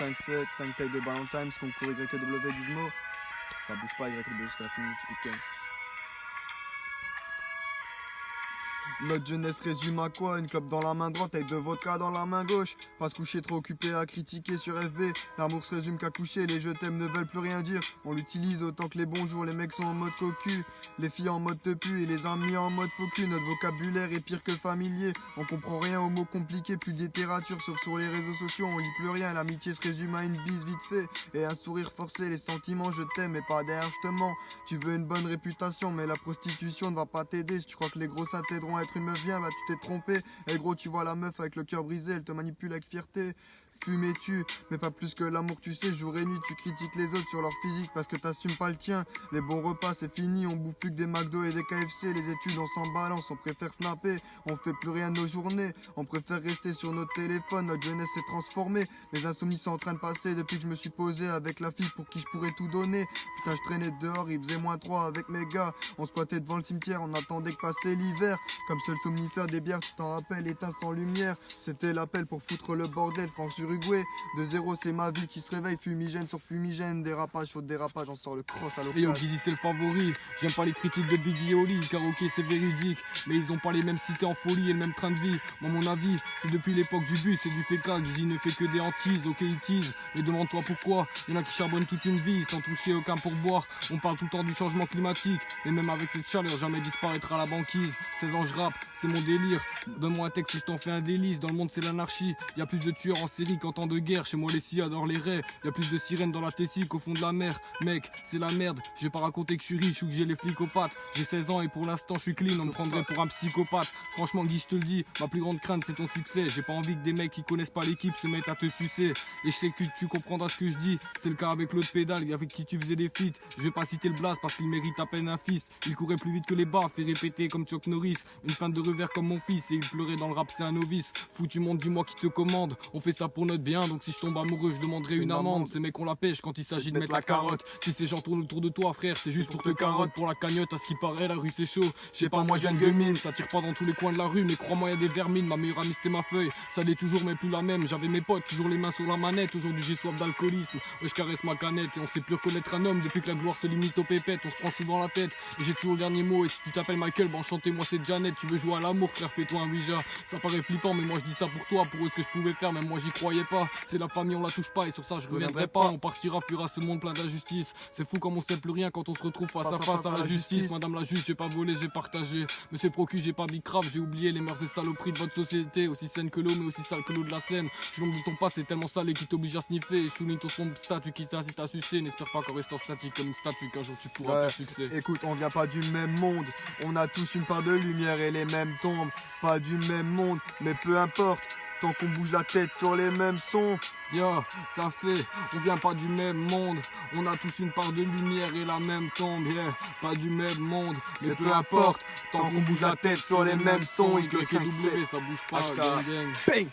5-7, 5 tailles de Ballon Times, concours YW Gizmo. Ça bouge pas YW jusqu'à la fin, typique gangsta. Notre jeunesse résume à quoi? Une clope dans la main droite avec 2 vodka dans la main gauche. Pas se coucher trop occupé à critiquer sur FB. L'amour se résume qu'à coucher, les je t'aime ne veulent plus rien dire. On l'utilise autant que les bonjours, les mecs sont en mode cocu. Les filles en mode te pue et les amis en mode faux cul. Notre vocabulaire est pire que familier. On comprend rien aux mots compliqués, plus de littérature sauf sur les réseaux sociaux. On lit plus rien, l'amitié se résume à une bise vite fait et un sourire forcé. Les sentiments je t'aime et pas derrière je te mens. Tu veux une bonne réputation mais la prostitution ne va pas t'aider. Si tu crois que les gros seins t'aideront à être une meuf bien, bah tu t'es trompé. Et gros, tu vois la meuf avec le cœur brisé, elle te manipule avec fierté. Fume et tue, mais pas plus que l'amour, tu sais, jour et nuit, tu critiques les autres sur leur physique parce que t'assumes pas le tien. Les bons repas, c'est fini, on bouffe plus que des McDo et des KFC. Les études, on s'en balance, on préfère snapper, on fait plus rien de nos journées. On préfère rester sur notre téléphone, notre jeunesse s'est transformée. Les insomnies sont en train de passer depuis que je me suis posé avec la fille pour qui je pourrais tout donner. Putain, je traînais dehors, il faisait -3 avec mes gars. On squattait devant le cimetière, on attendait que passait l'hiver. Comme seul somnifère des bières, tu t'en rappelles, éteint sans lumière. C'était l'appel pour foutre le bordel, France Uruguay. De 0, c'est ma vie qui se réveille, fumigène sur fumigène, dérapage, faute dérapage, on sort le cross à l'occasion. Et yo, Gizzy c'est le favori, j'aime pas les critiques de Biggie Oli, karaoké c'est véridique, mais ils ont pas les mêmes cités en folie et le même train de vie. Moi mon avis, c'est depuis l'époque du bus et du fécal, Gizzy ne fait que des hantises, ok il tease, mais demande-toi pourquoi, y'en a qui charbonnent toute une vie sans toucher aucun pourboire. On parle tout le temps du changement climatique, mais même avec cette chaleur, jamais disparaîtra la banquise. 16 ans je rappe, c'est mon délire, donne-moi un texte si je t'en fais un délice. Dans le monde c'est l'anarchie, y a plus de tueurs en série qu'en temps de guerre. Chez moi les scies adorent les raies, y a plus de sirènes dans la Tessie qu'au fond de la mer. Mec, c'est la merde, je vais pas raconter que je suis riche ou que j'ai les flics aux pattes. J'ai 16 ans et pour l'instant je suis clean, on me prendrait pour un psychopathe. Franchement Guy je te le dis, ma plus grande crainte c'est ton succès. J'ai pas envie que des mecs qui connaissent pas l'équipe se mettent à te sucer. Et je sais que tu comprendras ce que je dis, c'est le cas avec l'autre pédale avec qui tu faisais des feats. Je vais pas citer le blast parce qu'il mérite à peine un fist. Il courait plus vite que les bas, fait répéter comme Chuck Norris. Une fin de revers comme mon fils et il pleurait dans le rap c'est un novice. Foutu monde dis-moi qui te commande, on fait ça pour notre bien. Donc si je tombe amoureux je demanderai une amende. Ces mecs on la pêche quand il s'agit de mettre la carotte. Si ces gens tournent autour de toi frère c'est juste pour te carotte. Pour la cagnotte à ce qui paraît la rue c'est chaud. Je sais pas moi je viens de Gueumine, ça tire pas dans tous les coins de la rue. Mais crois-moi y a des vermines, ma meilleure amie c'était ma feuille. Ça l'est toujours mais plus la même, j'avais mes potes toujours les mains sur la manette. Aujourd'hui j'ai soif d'alcoolisme, ouais, je caresse ma canette. Et on sait plus reconnaître un homme depuis que la gloire se limite aux pépettes. On se prend souvent la tête et j'ai toujours le dernier mot. Et si tu t'appelles Michael, bah enchantez-moi c'est Janet. Tu veux jouer à l'amour frère, fais-toi un Ouija. Ça paraît flippant mais moi je dis ça pour toi. Pour eux ce que je pouvais faire même moi j'y croyais pas. C'est la famille on la touche pas et sur ça je reviendrai pas. On partira fuir à ce monde plein d'injustice. C'est fou comme on sait plus rien quand on se retrouve face à face à la justice. Madame la juge j'ai pas volé j'ai partagé. Monsieur Procu j'ai pas bicrave, j'ai oublié les mœurs et saloperies de votre société. Aussi saine que l'eau mais aussi sale que l'eau de la Seine. Je suis l'ombre de ton passé tellement salé qui t'oblige à sniffer. Et je souligne ton sombre statut qui t'incite à sucer. N'espère pas qu'en restant statique comme une statue qu'un jour tu pourras faire succès. Écoute, on vient pas du même monde, on a tous une part de lumière et les mêmes tombes. Pas du même monde, mais peu importe, tant qu'on bouge la tête sur les mêmes sons. Yo, ça fait, on vient pas du même monde. On a tous une part de lumière et la même tombe. Yeah, pas du même monde, mais peu importe, tant qu'on bouge la tête sur les mêmes sons. Y que le 5-7, ça bouge pas, HK, gang gang. bang.